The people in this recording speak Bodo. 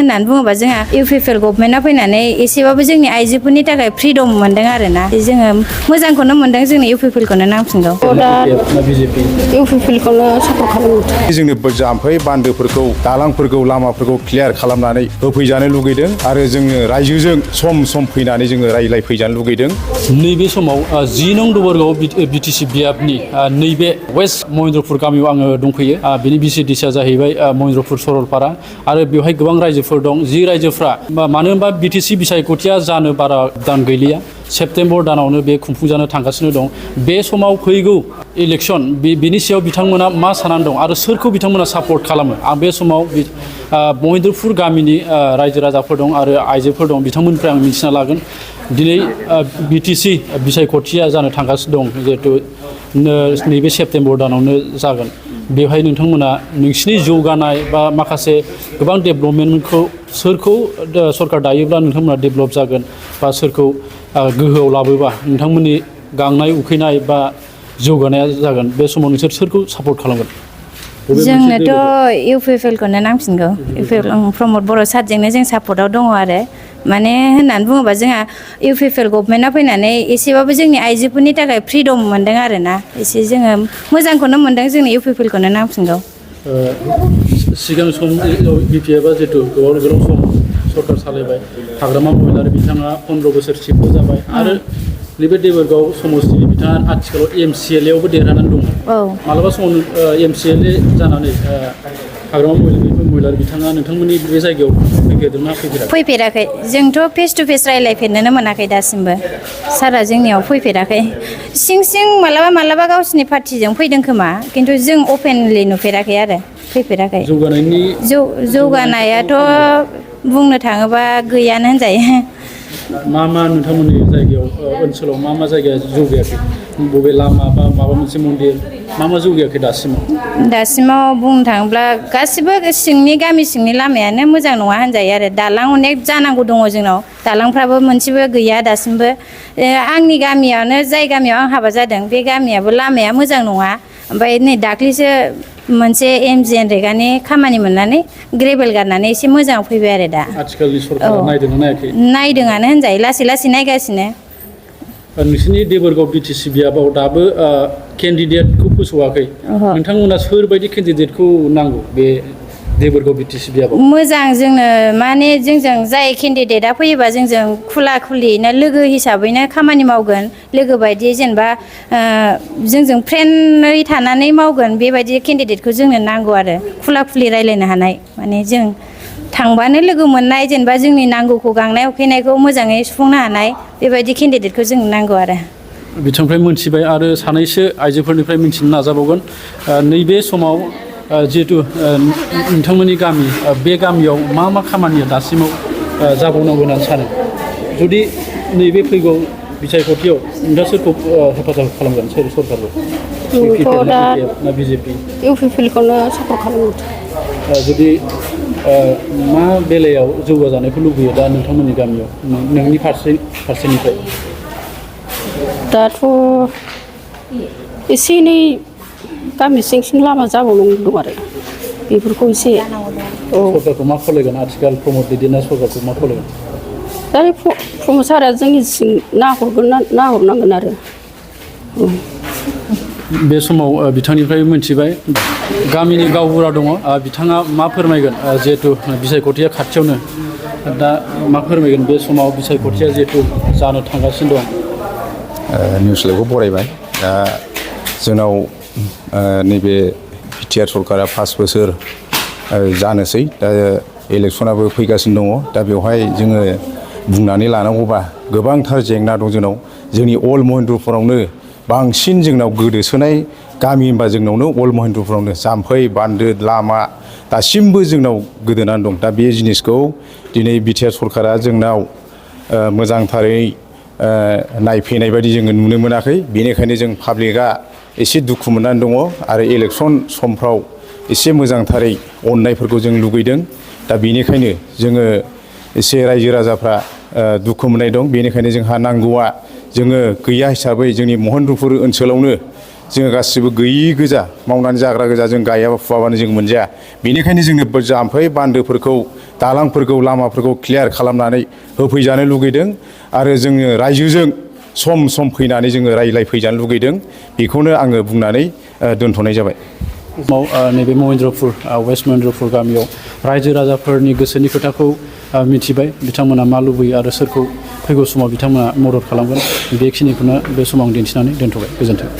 होननानै बुङोबा जोंहा UPPL गभर्नमेन्टआ फैनानै एसेबाबो जोंनि आइजोफोरनि थाखाय फ्रिडम मोनदों आरोना जोङो मोजांखौनो मोनदों जोंनो UPPLखौनो नांफिनगौ दा UPPLखौनो सापर्ट खालामो जोंनि जाम्फै बान्दोफोरखौ दालांफोरखौ लामाफोरखौ क्लियार खालामनानै होफैजानो लुगैदों आरो जोङो रायजोजों सम फैनानै जोङो रायज्लायफैजानो लुगैदों नैबे समाव 10 नं दबरगाव BTC बियाबनि नैबे वेस्ट महेन्द्रपुर गामियाव आङो दंफैयो बिनि BCDC जाहैबाय महेन्द्रपुर सरलपारा आरो बेवहाय गोबां रायजोफोर दं जि रायजोफ्रा मानो होनबा BTC बिसायख'थिया जानो बारा दान गैलिया सेप्तेम्बर दानावनो बे खुंफुंजानो थांगासिनो दं बे समाव फैगौ इलेक्सन बिनि सायाव बिथांमोना मा साननानै दं आरो सोरखौ बिथांमोना सापर्ट खालामो आं बे समाव महेन्द्रपुर गामिनि रायजो राजाफोर दं आरो आइजोफोर दं बिथांमोननिफ्राय आं मिथिना लागोन दिनै BTC बिसायख'थिया जानो थांगासिनो दं जिहेतु नैबे सेप्तेम्बर दानावनो जागोन बेवहाय नोंथांमोना नोंसिनि जौगानाय बा माखासे गोबां डेभेलपमेन्टखौ सोरखौ सरकार दायोब्ला नोंथांमोना डेभेलप जागोन बा सोरखौ गोहोआव लाबोबा नोंथांमोननि गांनाय उखैनाय बा जौगानाया जागोन बे समाव नोंसोर सोरखौ सापर्ट खालामगोन जोंनोथ' UPPLखौनो नांफिनगौ प्रमद बर' सारजोंनो जों सापर्टआव दङ आरो माने होननानै बुङोबा जोंहा UPPL गभर्नमेन्टआ फैनानै एसेबाबो जोंनि आइजोफोरनि थाखाय फ्रिडम मोनदों आरोना एसे जोङो मोजांखौनो मोनदों जोंनो UPPLखौनो नांफिनगौ सिगां सम BPFआ जिहेतु गोलाव सम सरकार सालायबाय हाग्रामा महिलारी बिथाङा 15 बोसोरसिमबो जाबाय आरो नैबे देबोरगाव समस्तिनि बिथाङा आथिखालाव MCLAयावबो देरहानानै दङ मालाबा समाव MCLA जानानै हाग्रामा महिलारी बिथाङा नोंथांमोननि बे जायगायाव फैफेरदोंना फैफेराखै जोंथ' फेस टु फेस रायज्लायफेरनोनो मोनाखै दासिमबो सारा जोंनियाव फैफेराखै सिं मालाबा गावसिनि पार्टिजों फैदों खोमा खिन्थु जों अपेनलि नुफेराखै आरो फैफेराखै जौगानायाथ' बुंनो थाङोबा गैयानो होनजायो मा नोंथांमोननि जायगायाव ओनसोलाव मा जायगाया जौगायाखै बबे लामा बा माबा मोनसे मन्दिर मा जौगायाखै दासिमाव बुंनो थाङोब्ला गासिबो सिंनि गामि सिंनि लामायानो मोजां नङा होनजायो आरो दालां अनेक जानांगौ दङ जोंनाव दालांफ्राबो मोनसेबो गैया दासिमबो आंनि गामियावनो जाय गामियाव आं हाबा जादों बे गामियाबो लामाया मोजां नङा ओमफ्राय नै दाख्लैसो मोनसे MGNरेगानि खामानि मोननानै ग्रेभेल गारनानै एसे मोजां फैबाय आरो दा आथिखालनि सरकारा नायदोंना नायाखै नायदोंआनो होनजायो लासै नायगासिनो नोंसिनि देबोरगाव BTC बियाबाव दाबो केन्डिडेटखौ फोसावाखै नोंथांमोना सोरबायदि केन्डिडेटखौ नांगौ बे देबोरगाव BTC बियाबाव मोजां जोंनो माने जोंजों जाय केन्डिडेटआ फैयोबा जोंजों खुला खुलियैनो लोगो हिसाबैनो खामानि मावगोन लोगो बायदि जेनेबा जोंजों फ्रेन्डै थानानै मावगोन बेबायदि केन्डिडेटखौ जोंनो नांगौ आरो खुला खुलि रायज्लायनो हानाय माने जों थांबानो लोगो मोननाय जेनेबा जोंनि नांगौखौ गांनाय उखैनायखौ मोजाङै सुफुंनो हानाय बेबायदि केन्डिडेटखौ जोंनो नांगौ आरो बिथांनिफ्राय मोनथिबाय आरो सानैसो आइजोफोरनिफ्राय मिथिनो नाजाबावगोन नैबे समाव जिहेतु नोंथांमोननि गामि बे गामियाव मा खामानिया दासिमाव जाबावनांगौ होननानै सानो जुदि नैबे फैगौ बिसायख'थियाव नोंथाङा सोरखौ हेफाजाब खालामगोन सोर सरकारखौ BJP UPPLखौनो सापर्ट खालामो जुदि मा बेलायाव जौगाजानायखौ लुबैयो दा नोंथांमोननि गामियाव नोंनि फारसेनिफ्राय दाथ' एसे एनै गामि सिं लामा जाबावनांगौ दं आरो बेफोरखौ एसे सरकारखौ मा खालायगोन आथिखाल प्रमद दैदेननाय सरकारखौ मा खालायगोन दा प्रमद सारा जोंनि सिं नाहरनांगोन आरो बे समाव बिथांनिफ्राय मिथिबाय गामिनि गावबुरा दङ बिथाङा मा फोरमायगोन जिहेतु बिसायख'थिया खाथियावनो दा मा फोरमायगोन बे समाव बिसायख'थिया जिहेतु जानो थांगासिनो दं निउसलाइखौ बरायबाय दा जोंनाव नैबे बिटिआर सरकारा 5 बोसोर जानोसै दा इलेक्सनाबो फैगासिनो दङ दा बेवहाय जोङो बुंनानै लानांगौबा गोबांथार जेंना दं जोंनाव जोंनि अल महेन्द्रपुरावनो बांसिन जोंनाव गोदोसोनाय गामि होनबा जोंनावनो अल महेन्द्रपुरावनो जाम्फै बान्दो लामा दासिमबो जोंनाव गोदोनानै दं दा बे जिनिसखौ दिनै बिटिआर सरकारा जोंनाव मोजांथारै नायफैनाय बायदि जोङो नुनो मोनाखै बेनिखायनो जों पाब्लिकआ एसे दुखु मोननानै दङ आरो इलेक्सन समफ्राव एसे मोजांथारै अननायफोरखौ जों लुगैदों दा बेनिखायनो जोङो एसे रायजो राजाफ्रा दुखु मोननाय दं बेनिखायनो जोंहा नांगौआ जोङो गैया हिसाबै जोंनि महेन्द्रपुर ओनसोलावनो जोङो गासिबो गैयि गोजा मावनानै जाग्रा गोजा जों गायाबा फुवाबानो जों मोनजाया बेनिखायनो जोंनो जाम्फै बान्दोफोरखौ दालांफोरखौ लामाफोरखौ क्लियार खालामनानै होफैजानो लुगैदों आरो जोङो रायजोजों सम फैनानै जोङो रायज्लायफैजानो लुगैदों बेखौनो आङो बुंनानै दोनथ'नाय जाबाय। नैबे महेन्द्रपुर वेस्ट महेन्द्रपुर गामियाव रायजो राजाफोरनि गोसोनि खोथाखौ मिथिबाय बिथांमोना मा लुबैयो आरो सोरखौ फैगौ समाव बिथांमोना मदद खालामगोन बेखिनिखौनो बे समाव दिन्थिनानै दोनथ'बाय। गोजोन्थों।